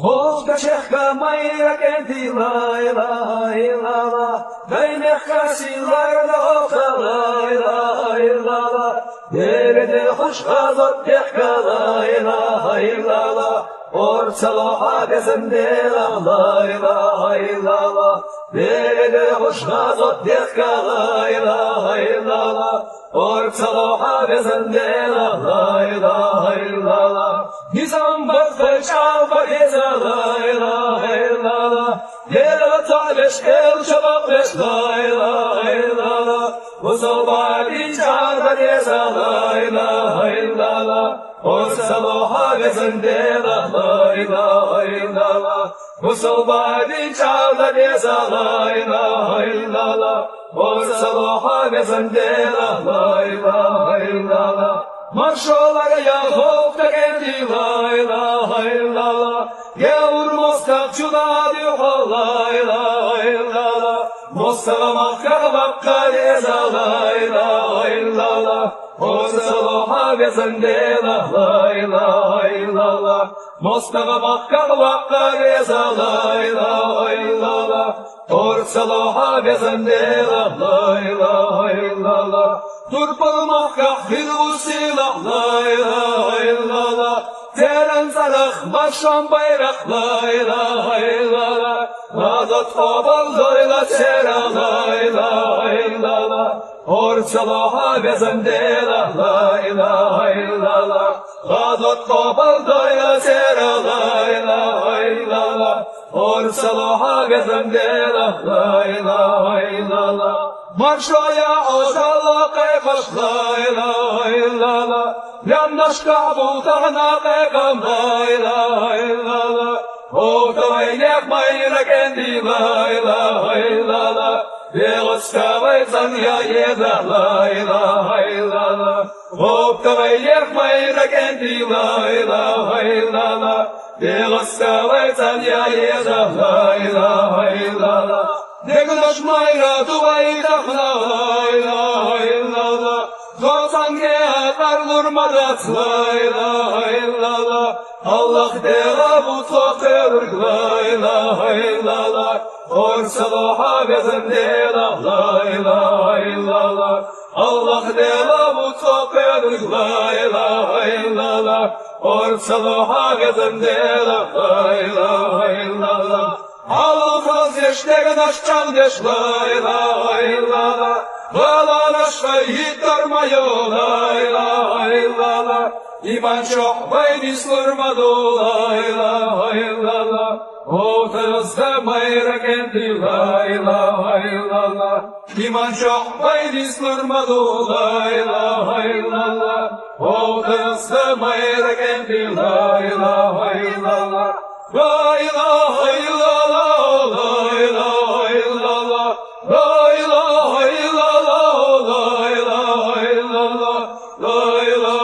Волга чехка майра кенти лай лай лала, дайнеха силар да оха лай лай лала, дереде хуш газот техка лай лай лала, орцалоха безенде лай лай лала, дереде хуш газот техка лай лай лала, орцалоха безенде лай лай лала, nizam bakır çabuk eza lay lay lala, yere taleş el çabuk beş lay lay lala, uzalbadi çağdan eza lay lay lala, orsaloha bezende lay lay lala, uzalbadi çağdan eza lay lay lala, orsaloha bezende lay lay lala. Marşolara Yakup da geldi lay lay lala, gevur mostak çudadı lay lay lala, mostaka makka bakka eza lay lay lala, orsaloha bezende lay lay lala, mostaka makka bakka eza lay lay lala, orsaloha bezende lay lay lala. Turpalmakka bir usila lay lay lala, teren zarak başan bayrak lay lay lala, azat kabal doyla tera lay lay lala, orçalaha bezende lay lay lala, azat kabal doyla tera lay lay lala, orçalaha bezende lay lay lala. Marşoya ozalla kaybaş lay lay lala, yandaşka bultana kaygam lay lay lala, otavaynek mayra kendi lay lay lala, Beğustavay zanya yeda lay lay lala, otavaynek mayra kendi lay lay lala, Beğustavay zanya yeda lay lay lala. Deglaş mayra duvay dağla lay lay lala, Zozan geğer durmadat lay lay lala, Allah değa bu toqırg lay lay lala, Orsaloha bezende lay lay lala, Allah değa bu toqırg lay lay lala, Orsaloha bezende lay lay lala. Alfaz yeştege naşcan deş lay lay lala, Lala naşka yitarmayo lay lay lala, İman çok bayni slurmadu lay lay lala, Otarızda mayra kendi lay lay lala, İman çok bayni slurmadu lay lay lala, Otarızda mayra kendi lay lay lala, La ilahe illallah, la ilahe illallah, la ilahe illallah, la ilahe illallah, la ilahe